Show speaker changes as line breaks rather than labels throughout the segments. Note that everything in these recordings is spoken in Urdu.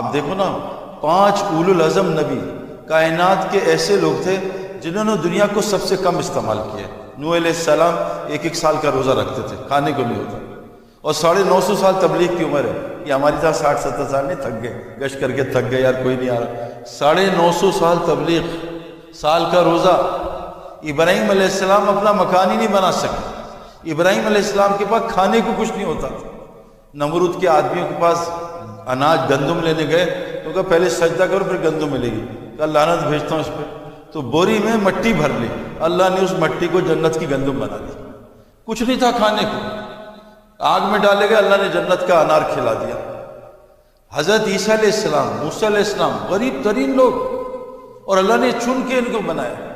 آپ دیکھو نا، 5 اولو العزم نبی کائنات کے ایسے لوگ تھے جنہوں نے دنیا کو سب سے کم استعمال کیا۔ نوح علیہ السلام 1 سال کا روزہ رکھتے تھے، کھانے کو نہیں ہوتا، اور 950 سال تبلیغ کی عمر ہے۔ یہ ہماری طرح 60-70 سال نہیں، تھک گئے، گشت کر کے تھک گئے، یار کوئی نہیں آ رہا۔ 950 سال تبلیغ، سال کا روزہ۔ ابراہیم علیہ السلام اپنا مکان ہی نہیں بنا سکے۔ ابراہیم علیہ السلام کے پاس کھانے کو کچھ نہیں ہوتا تھا۔ نمرود کے آدمیوں کے پاس اناج گندم لینے گئے تو کہا پہلے سجدہ کرو پھر گندم ملے گی۔ کہا لعنت بھیجتا ہوں اس پہ، تو بوری میں مٹی بھر لی، اللہ نے اس مٹی کو جنت کی گندم بنا دی۔ کچھ نہیں تھا کھانے کو، آگ میں ڈالے گئے، اللہ نے جنت کا انار کھلا دیا۔ حضرت عیسیٰ علیہ السلام، موسیٰ علیہ السلام، غریب ترین لوگ، اور اللہ نے چن کے ان کو بنایا۔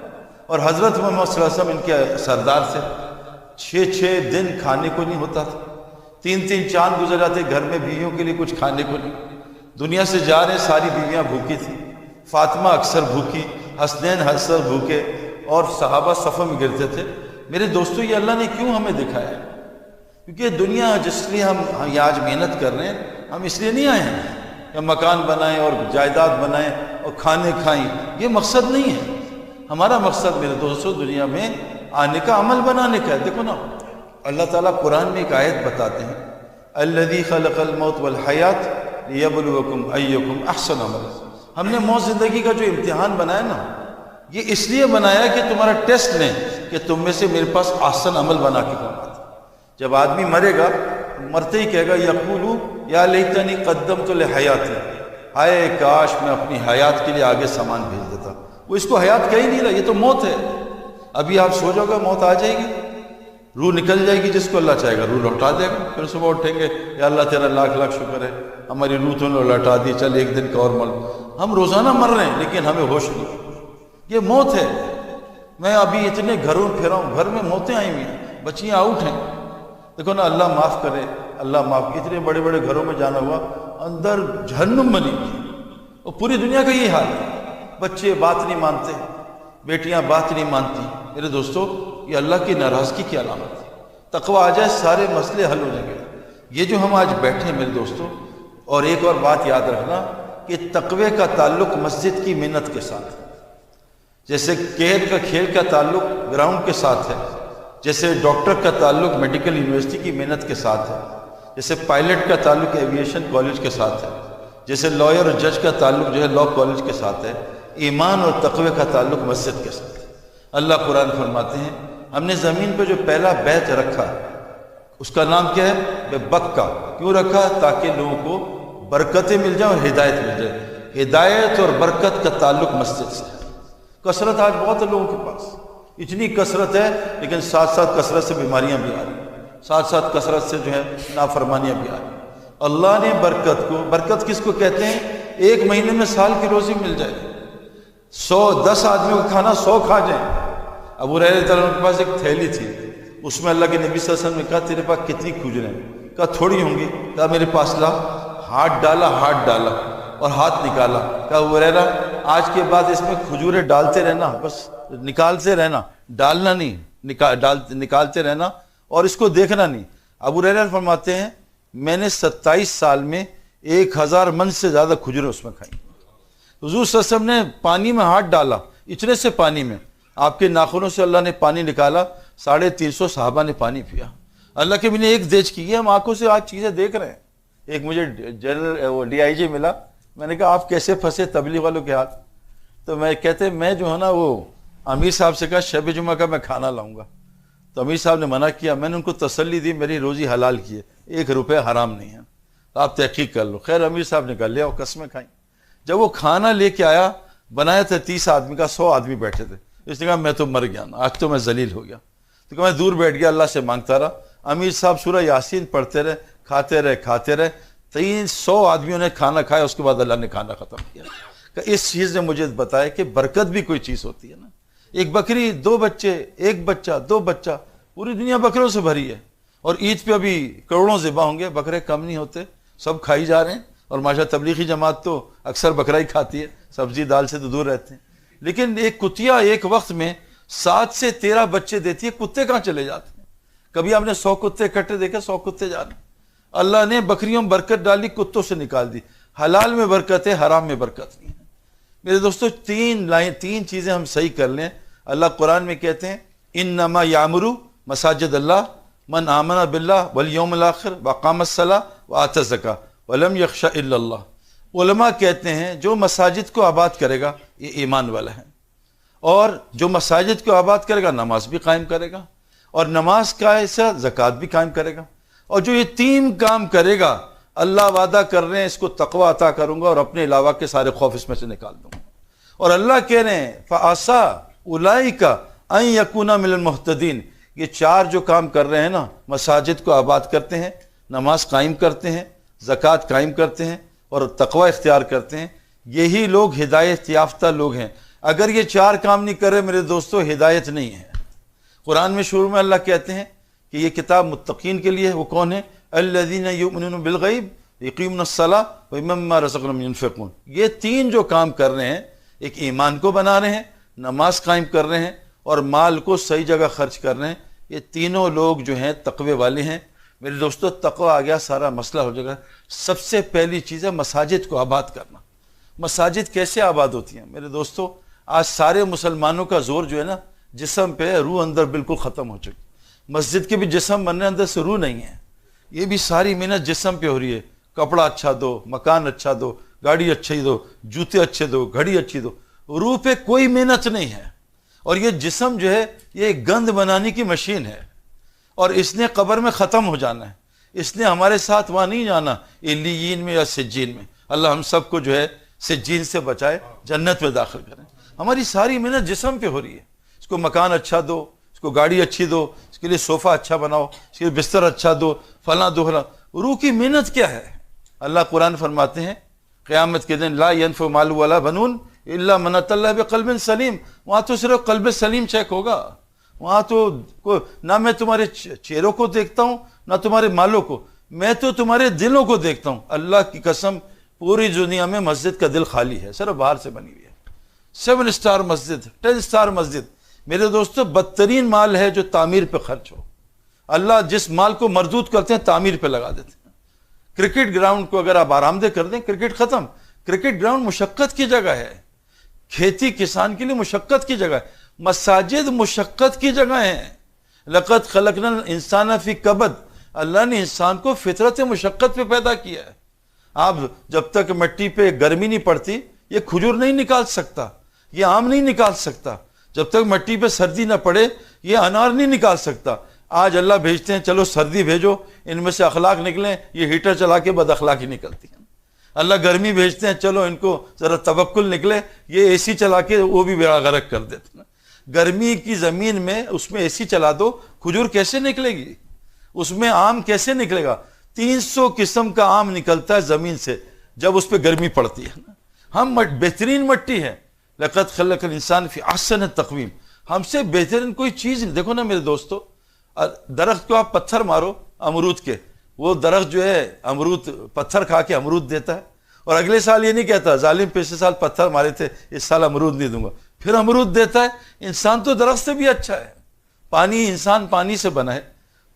اور حضرت محمد صلی اللہ علیہ وسلم ان کے سردار سے 6 دن کھانے کو نہیں ہوتا تھا، 3 چاند گزر جاتے گھر میں، بیویوں کے لیے کچھ کھانے کو نہیں۔ دنیا سے جا رہے ساری بیویاں بھوکی تھیں، فاطمہ اکثر بھوکی، حسنین اکثر بھوکے، اور صحابہ صفوں میں گرتے تھے۔ میرے دوستو، یہ اللہ نے کیوں ہمیں دکھایا ہے؟ کیونکہ دنیا جس لیے ہم یہ آج محنت کر رہے ہیں، ہم اس لیے نہیں آئے ہیں کہ مکان بنائیں اور جائیداد بنائیں اور کھانے کھائیں، یہ مقصد نہیں ہے۔ ہمارا مقصد میرے دوستو دنیا میں آنے کا، عمل بنانے کا ہے۔ دیکھو نا، اللہ تعالیٰ قرآن میں ایک آیت بتاتے ہیں، الذی خلق الموت والحیات لیبلوکم ایکم احسن عملا۔ ہم نے موت زندگی کا جو امتحان بنایا نا، یہ اس لیے بنایا کہ تمہارا ٹیسٹ لیں کہ تم میں سے میرے پاس احسن عمل بنا کے کون آتا۔ جب آدمی مرے گا، مرتے ہی کہے گا یقولو یا لیتنی قدمت لحیاتی، ہائے کاش میں اپنی حیات کے لیے آگے سامان بھیج دیتا۔ وہ اس کو حیات کہہ ہی نہیں رہا، یہ تو موت ہے۔ ابھی آپ سو جاؤ گے، موت آ جائے گی، روح نکل جائے گی، جس کو اللہ چاہے گا روح لوٹا دے گا۔ پھر صبح اٹھیں گے، یا اللہ تیرا لاکھ لاکھ شکر ہے، ہماری روح تو نے لوٹا دی، چل ایک دن کا اور مر۔ ہم روزانہ مر رہے ہیں لیکن ہمیں ہوش نہیں، یہ موت ہے۔ میں ابھی اتنے گھروں پھرا ہوں، گھر میں موتیں آئی ہوئی ہیں، بچیاں آؤٹ ہیں۔ دیکھو نا، اللہ معاف کرے، اللہ معاف۔ اتنے بڑے بڑے گھروں میں جانا ہوا، اندر جہنم بنی ہوئی، اور پوری دنیا کا یہ حال ہے۔ بچے بات نہیں مانتے، بیٹیاں بات نہیں مانتی۔ میرے دوستو، یہ اللہ کی ناراضگی کی علامت ہے۔ تقویٰ آ جائے، سارے مسئلے حل ہو جائیں گے۔ یہ جو ہم آج بیٹھے ہیں میرے دوستو، اور ایک اور بات یاد رکھنا کہ تقوی کا تعلق مسجد کی محنت کے ساتھ ہے۔ جیسے کھیل کا تعلق گراؤنڈ کے ساتھ ہے، جیسے ڈاکٹر کا تعلق میڈیکل یونیورسٹی کی محنت کے ساتھ ہے، جیسے پائلٹ کا تعلق ایویشن کالج کے ساتھ ہے، جیسے لائر اور جج کا تعلق جو ہے لا کالج کے ساتھ ہے، ایمان اور تقوی کا تعلق مسجد کے ساتھ ہے۔ اللہ قرآن فرماتے ہیں، ہم نے زمین پہ جو پہلا بیت رکھا اس کا نام کیا ہے؟ بے بکا۔ کیوں رکھا؟ تاکہ لوگوں کو برکتیں مل جائیں اور ہدایت مل جائے۔ ہدایت اور برکت کا تعلق مسجد سے ہے۔ کثرت آج بہت ہے لوگوں کے پاس، اتنی کثرت ہے، لیکن ساتھ ساتھ کثرت سے بیماریاں بھی آ رہی ہیں، ساتھ ساتھ کثرت سے جو ہے نافرمانیاں بھی آ رہی ہیں۔ اللہ نے برکت کس کو کہتے ہیں؟ 1 مہینے میں سال کی روزی مل جائے، 10 آدمیوں کا کھانا 100 کھا جائیں۔ ابو ہریرہ رضی اللہ عنہ کے پاس ایک تھیلی تھی، اس میں اللہ کے نبی صلی اللہ علیہ وسلم نے کہا تیرے پاس کتنی کھجوریں ہیں؟ کہا تھوڑی ہوں گی۔ کہا میرے پاس لا۔ ہاتھ ڈالا اور ہاتھ نکالا۔ کہا ابو ہریرہ آج کے بعد اس میں کھجوریں ڈالتے رہنا، بس نکالتے رہنا، ڈالنا نہیں، نکالتے رہنا، اور اس کو دیکھنا نہیں۔ ابو ہریرہ فرماتے ہیں میں نے 27 سال میں 1000 من سے زیادہ کھجوریں اس میں کھائیں۔ حضور صلی اللہ علیہ وسلم نے پانی میں ہاتھ ڈالا، اتنے سے پانی میں آپ کے ناخنوں سے اللہ نے پانی نکالا، 350 صحابہ نے پانی پیا۔ اللہ کے بھی نے ایک دیج کی، یہ ہم آنکھوں سے آج چیزیں دیکھ رہے ہیں۔ ایک مجھے جنرل DIG ملا، میں نے کہا آپ کیسے پھنسے تبلیغ والوں کے ہاتھ؟ تو کہتے میں جو ہے نا وہ امیر صاحب سے کہا شب جمعہ کا میں کھانا لاؤں گا، تو امیر صاحب نے منع کیا۔ میں نے ان کو تسلی دی میری روزی حلال کی ہے، 1 روپے حرام نہیں ہے، آپ تحقیق کر لو۔ خیر امیر صاحب نے کہا لے آؤ، قسمیں کھائیں۔ جب وہ کھانا لے کے آیا، بنایا تھا 30 آدمی کا، 100 آدمی بیٹھے تھے۔ اس نے کہا میں تو مر گیا نا، آج تو میں ذلیل ہو گیا۔ تو کہ میں دور بیٹھ گیا، اللہ سے مانگتا رہا۔ امیر صاحب سورہ یاسین پڑھتے رہے، کھاتے رہے۔ 300 آدمیوں نے کھانا کھایا، اس کے بعد اللہ نے کھانا ختم کیا۔ کہ اس چیز نے مجھے بتایا کہ برکت بھی کوئی چیز ہوتی ہے نا۔ ایک بکری، 2 بچے، 1 بچہ، 2 بچہ، پوری دنیا بکروں سے بھری ہے۔ اور عید پہ ابھی کروڑوں ذبح ہوں گے، بکرے کم نہیں ہوتے، سب کھائی جا رہے ہیں۔ اور ماشاء تبلیغی جماعت تو اکثر بکرا ہی کھاتی ہے، سبزی دال سے تو دور رہتے ہیں۔ لیکن ایک کتیا ایک وقت میں 7 سے 13 بچے دیتی ہے، کتے کہاں چلے جاتے ہیں؟ کبھی آپ نے 100 کتے اکٹھے دیکھے؟ 100 کتے جا رہے ہیں۔ اللہ نے بکریوں میں برکت ڈالی، کتوں سے نکال دی۔ حلال میں برکت ہے، حرام میں برکت نہیں ہے۔ میرے دوستو تین چیزیں ہم صحیح کر لیں۔ اللہ قرآن میں کہتے ہیں انما یعمر مساجد اللہ من آمن باللہ والیوم الآخر واقام الصلاۃ وآتى الزکاۃ ولم یخش الا اللہ۔ علماء کہتے ہیں جو مساجد کو آباد کرے گا یہ ایمان والا ہے، اور جو مساجد کو آباد کرے گا نماز بھی قائم کرے گا، اور نماز کا ایسا زکوٰۃ بھی قائم کرے گا، اور جو یہ تین کام کرے گا اللہ وعدہ کر رہے ہیں اس کو تقوی عطا کروں گا اور اپنے علاوہ کے سارے خوف اس میں سے نکال دوں گا۔ اور اللہ کہہ رہے ہیں فَعَسَىٰ أُولَٰئِكَ أَن يَكُونَ مِنَ الْمُهْتَدِينَ۔ یہ چار جو کام کر رہے ہیں نا، مساجد کو آباد کرتے ہیں، نماز قائم کرتے ہیں، زکوٰۃ قائم کرتے ہیں اور تقوی اختیار کرتے ہیں، یہی لوگ ہدایت یافتہ لوگ ہیں۔ اگر یہ چار کام نہیں کر رہے میرے دوستو، ہدایت نہیں ہے۔ قرآن میں شروع میں اللہ کہتے ہیں کہ یہ کتاب متقین کے لیے ہے۔ وہ کون ہے؟ الذین یؤمنون بالغیب یقیمون الصلاۃ ومما رزقناہم ینفقون۔ یہ تین جو کام کر رہے ہیں، ایک ایمان کو بنا رہے ہیں، نماز قائم کر رہے ہیں اور مال کو صحیح جگہ خرچ کر رہے ہیں، یہ تینوں لوگ جو ہیں تقوی والے ہیں۔ میرے دوستو تقوی آ گیا سارا مسئلہ ہو جائے گا۔ سب سے پہلی چیز ہے مساجد کو آباد کرنا۔ مساجد کیسے آباد ہوتی ہیں میرے دوستو؟ آج سارے مسلمانوں کا زور جو ہے نا جسم پہ، روح اندر بالکل ختم ہو چکی۔ مسجد کے بھی جسم بننے، اندر سے روح نہیں ہے۔ یہ بھی ساری محنت جسم پہ ہو رہی ہے، کپڑا اچھا دو، مکان اچھا دو، گاڑی اچھی دو، جوتے اچھے دو، گھڑی اچھی دو، روح پہ کوئی محنت نہیں ہے۔ اور یہ جسم جو ہے یہ گند بنانے کی مشین ہے، اور اس نے قبر میں ختم ہو جانا ہے۔ اس نے ہمارے ساتھ وہاں نہیں جانا علیین میں یا سجین میں۔ اللہ ہم سب کو جو ہے سجین سے بچائے، جنت میں داخل کریں۔ ہماری ساری محنت جسم پہ ہو رہی ہے۔ اس کو مکان اچھا دو، اس کو گاڑی اچھی دو، اس کے لیے صوفہ اچھا بناؤ، اس کے لیے بستر اچھا دو، فلاں دو فلاں۔ روح کی محنت کیا ہے؟ اللہ قرآن فرماتے ہیں قیامت کے دن لا ينفع مال ولا بنون الا من اتى الله بقلب سلیم۔ وہاں تو صرف قلب سلیم چیک ہوگا۔ وہاں تو نہ میں تمہارے چہروں کو دیکھتا ہوں نہ تمہارے مالوں کو، میں تو تمہارے دلوں کو دیکھتا ہوں۔ اللہ کی قسم پوری دنیا میں مسجد کا دل خالی ہے، صرف باہر سے بنی ہوئی ہے۔ 7 اسٹار مسجد، 10 اسٹار مسجد۔ میرے دوستو بدترین مال ہے جو تعمیر پہ خرچ ہو۔ اللہ جس مال کو مردود کرتے ہیں تعمیر پہ لگا دیتے ہیں۔ کرکٹ گراؤنڈ کو اگر آپ آرام دہ کر دیں، کرکٹ ختم۔ کرکٹ گراؤنڈ مشقت کی جگہ ہے، کھیتی کسان کے لیے مشقت کی جگہ ہے۔ مساجد مشقت کی جگہ ہیں۔ لقد خلقنا الانسان فی کبد۔ اللہ نے انسان کو فطرت مشقت پہ پیدا کیا ہے۔ آپ جب تک مٹی پہ گرمی نہیں پڑتی یہ کھجور نہیں نکال سکتا، یہ آم نہیں نکال سکتا۔ جب تک مٹی پہ سردی نہ پڑے یہ انار نہیں نکال سکتا۔ آج اللہ بھیجتے ہیں چلو سردی بھیجو، ان میں سے اخلاق نکلیں، یہ ہیٹر چلا کے بد اخلاقی نکلتی ہے۔ اللہ گرمی بھیجتے ہیں چلو ان کو ذرا توکل نکلے، یہ اے سی چلا کے وہ بھی بیڑا غرق کر دیتے ہیں۔ گرمی کی زمین میں اس میں اے سی چلا دو، کھجور کیسے نکلے گی؟ اس میں آم کیسے نکلے گا؟ 300 قسم کا آم نکلتا ہے زمین سے جب اس پہ گرمی پڑتی ہے۔ ہم بہترین مٹی ہے۔ لقد خلق الانسان فی احسن تقویم۔ ہم سے بہترین کوئی چیز نہیں۔ دیکھو نا میرے دوستو، درخت کو آپ پتھر مارو امرود کے، وہ درخت جو ہے امرود پتھر کھا کے امرود دیتا ہے، اور اگلے سال یہ نہیں کہتا ظالم پچھلے سال پتھر مارے تھے اس سال امرود نہیں دوں گا، پھر امرود دیتا ہے۔ انسان تو درخت سے بھی اچھا ہے۔ پانی، انسان پانی سے بنا ہے۔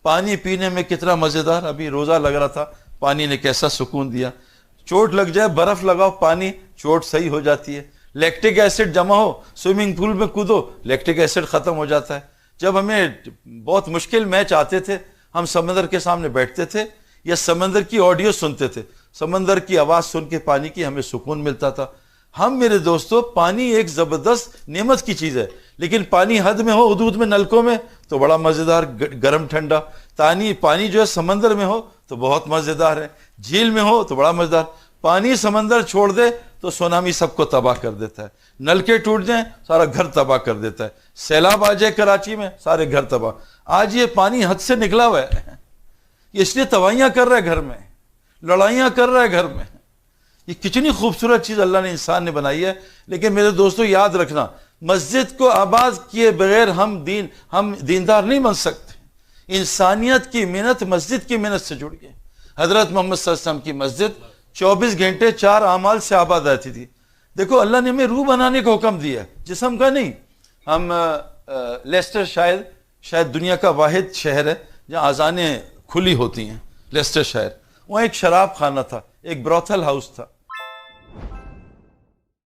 پانی پینے میں کتنا مزیدار، ابھی روزہ لگ رہا تھا، پانی نے کیسا سکون دیا۔ چوٹ لگ جائے برف لگاؤ پانی، چوٹ صحیح ہو جاتی ہے۔ لیکٹک ایسڈ جمع ہو، سوئمنگ پول میں کودو، لیکٹک ایسڈ ختم ہو جاتا ہے۔ جب ہمیں بہت مشکل میچ آتے تھے ہم سمندر کے سامنے بیٹھتے تھے یا سمندر کی آڈیو سنتے تھے، سمندر کی آواز سن کے پانی کی ہمیں سکون ملتا تھا۔ ہم میرے دوستو پانی ایک زبردست نعمت کی چیز ہے، لیکن پانی حد میں ہو، حدود میں، نلکوں میں تو بڑا مزیدار گرم ٹھنڈا۔ پانی جو ہے سمندر میں ہو تو بہت مزیدار ہے، جھیل میں ہو تو بڑا مزیدار۔ پانی سمندر چھوڑ دے تو سونامی سب کو تباہ کر دیتا ہے، نلکے ٹوٹ جائیں سارا گھر تباہ کر دیتا ہے، سیلاب آ جائے کراچی میں سارے گھر تباہ۔ آج یہ پانی حد سے نکلا ہوا ہے، اس لیے توائیاں کر رہا ہے گھر میں، لڑائیاں کر رہا ہے گھر میں۔ یہ کتنی خوبصورت چیز اللہ نے انسان نے بنائی ہے، لیکن میرے دوستو یاد رکھنا مسجد کو آباد کیے بغیر ہم دیندار نہیں بن سکتے۔ انسانیت کی محنت مسجد کی محنت سے جڑ گئی۔ حضرت محمد صلی اللہ علیہ وسلم کی مسجد 24 گھنٹے 4 اعمال سے آباد رہتی تھی۔ دیکھو اللہ نے ہمیں روح بنانے کا حکم دیا، جسم کا نہیں۔ ہم لیسٹر شاید دنیا کا واحد شہر ہے جہاں اذانیں کھلی ہوتی ہیں، لیسٹر شہر۔ وہاں ایک شراب خانہ تھا، ایک بروتھل ہاؤس تھا۔